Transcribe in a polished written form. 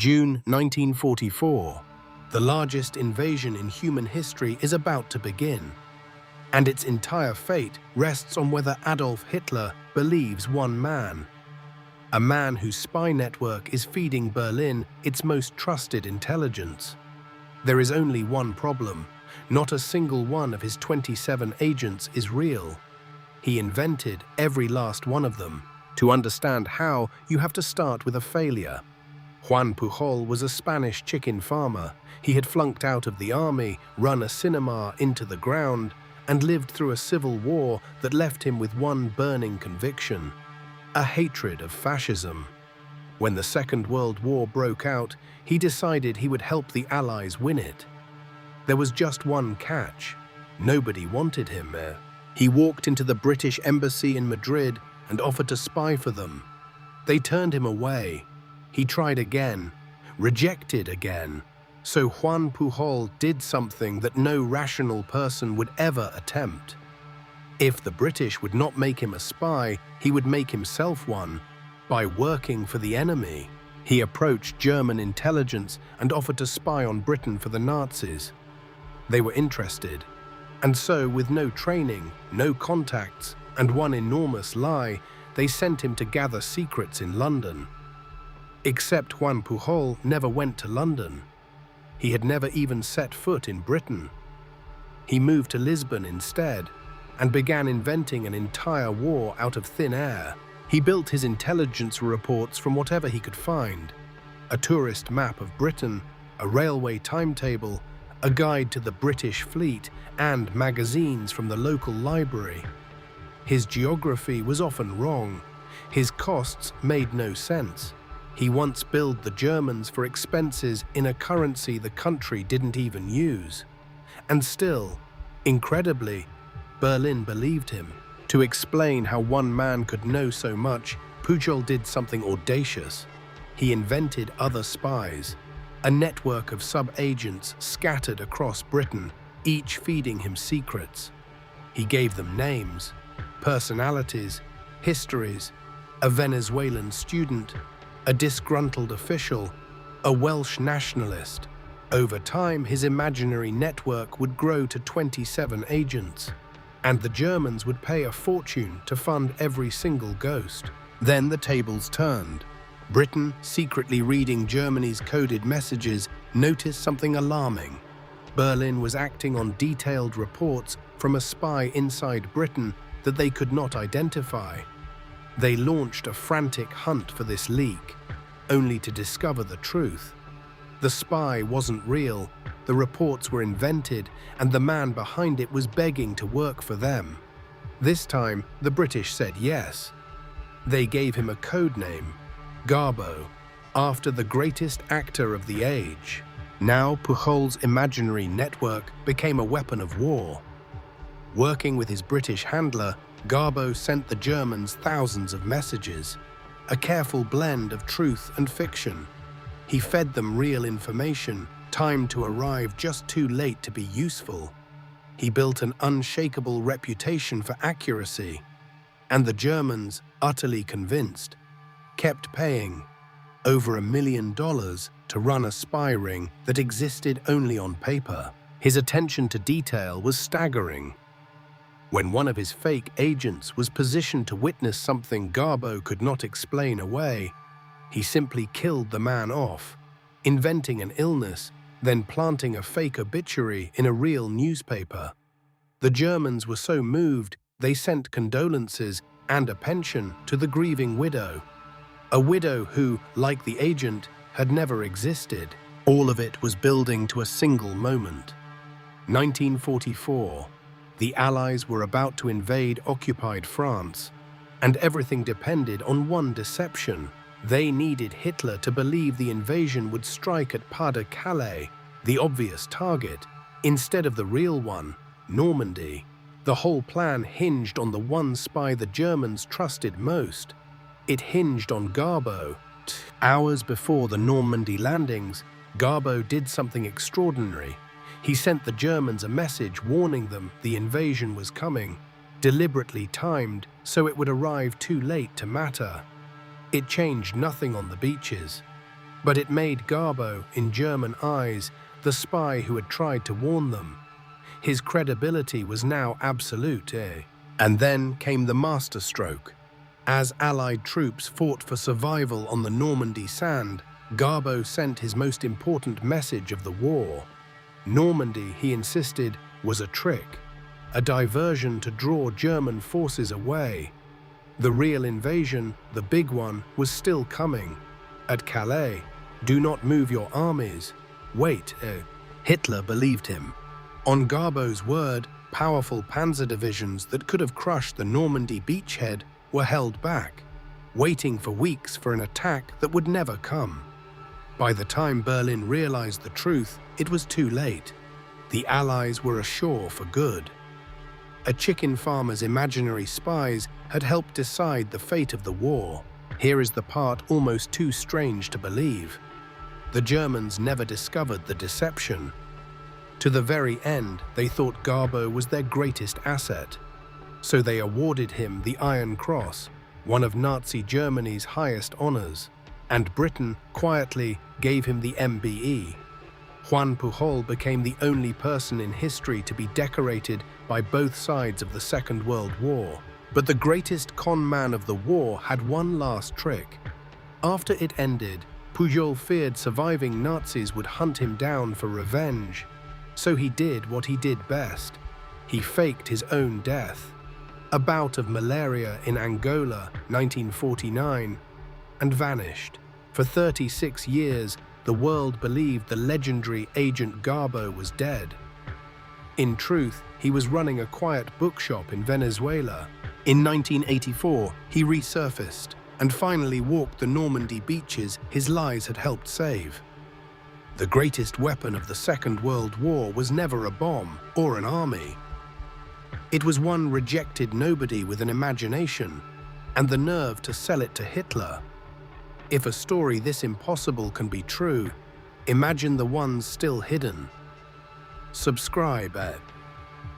June 1944. The largest invasion in human history is about to begin, and its entire fate rests on whether Adolf Hitler believes one man. A man whose spy network is feeding Berlin its most trusted intelligence. There is only one problem. Not a single one of his 27 agents is real. He invented every last one of them. To understand how, you have to start with a failure. Juan Pujol was a Spanish chicken farmer. He had flunked out of the army, run a cinema into the ground, and lived through a civil war that left him with one burning conviction: a hatred of fascism. When the Second World War broke out, he decided he would help the Allies win it. There was just one catch. Nobody wanted him there. He walked into the British embassy in Madrid and offered to spy for them. They turned him away. He tried again, rejected again. So Juan Pujol did something that no rational person would ever attempt. If the British would not make him a spy, he would make himself one by working for the enemy. He approached German intelligence and offered to spy on Britain for the Nazis. They were interested, and so with no training, no contacts, and one enormous lie, they sent him to gather secrets in London. Except Juan Pujol never went to London. He had never even set foot in Britain. He moved to Lisbon instead and began inventing an entire war out of thin air. He built his intelligence reports from whatever he could find: a tourist map of Britain, a railway timetable, a guide to the British fleet, and magazines from the local library. His geography was often wrong. His costs made no sense. He once billed the Germans for expenses in a currency the country didn't even use. And still, incredibly, Berlin believed him. To explain how one man could know so much, Pujol did something audacious. He invented other spies, a network of sub-agents scattered across Britain, each feeding him secrets. He gave them names, personalities, histories: a Venezuelan student, a disgruntled official, a Welsh nationalist. Over time, his imaginary network would grow to 27 agents, and the Germans would pay a fortune to fund every single ghost. Then the tables turned. Britain, secretly reading Germany's coded messages, noticed something alarming. Berlin was acting on detailed reports from a spy inside Britain that they could not identify. They launched a frantic hunt for this leak, only to discover the truth. The spy wasn't real, the reports were invented, and the man behind it was begging to work for them. This time, the British said yes. They gave him a code name: Garbo, after the greatest actor of the age. Now Pujol's imaginary network became a weapon of war. Working with his British handler, Garbo sent the Germans thousands of messages, a careful blend of truth and fiction. He fed them real information, timed to arrive just too late to be useful. He built an unshakable reputation for accuracy, and the Germans, utterly convinced, kept paying over $1 million to run a spy ring that existed only on paper. His attention to detail was staggering. When one of his fake agents was positioned to witness something Garbo could not explain away, he simply killed the man off, inventing an illness, then planting a fake obituary in a real newspaper. The Germans were so moved, they sent condolences and a pension to the grieving widow. A widow who, like the agent, had never existed. All of it was building to a single moment. 1944. The Allies were about to invade occupied France, and everything depended on one deception. They needed Hitler to believe the invasion would strike at Pas de Calais, the obvious target, instead of the real one, Normandy. The whole plan hinged on the one spy the Germans trusted most. It hinged on Garbo. Hours before the Normandy landings, Garbo did something extraordinary. He sent the Germans a message warning them the invasion was coming, deliberately timed so it would arrive too late to matter. It changed nothing on the beaches. But it made Garbo, in German eyes, the spy who had tried to warn them. His credibility was now absolute, And then came the masterstroke. As Allied troops fought for survival on the Normandy sand, Garbo sent his most important message of the war. Normandy, he insisted, was a trick, a diversion to draw German forces away. The real invasion, the big one, was still coming. At Calais, do not move your armies. Wait, Hitler believed him. On Garbo's word, powerful panzer divisions that could have crushed the Normandy beachhead were held back, waiting for weeks for an attack that would never come. By the time Berlin realized the truth, it was too late. The Allies were ashore for good. A chicken farmer's imaginary spies had helped decide the fate of the war. Here is the part almost too strange to believe. The Germans never discovered the deception. To the very end, they thought Garbo was their greatest asset. So they awarded him the Iron Cross, one of Nazi Germany's highest honors, and Britain quietly gave him the MBE. Juan Pujol became the only person in history to be decorated by both sides of the Second World War. But the greatest con man of the war had one last trick. After it ended, Pujol feared surviving Nazis would hunt him down for revenge. So he did what he did best. He faked his own death. A bout of malaria in Angola, 1949, and vanished. For 36 years, the world believed the legendary Agent Garbo was dead. In truth, he was running a quiet bookshop in Venezuela. In 1984, he resurfaced and finally walked the Normandy beaches his lies had helped save. The greatest weapon of the Second World War was never a bomb or an army. It was one rejected nobody with an imagination and the nerve to sell it to Hitler. If a story this impossible can be true, imagine the ones still hidden. Subscribe at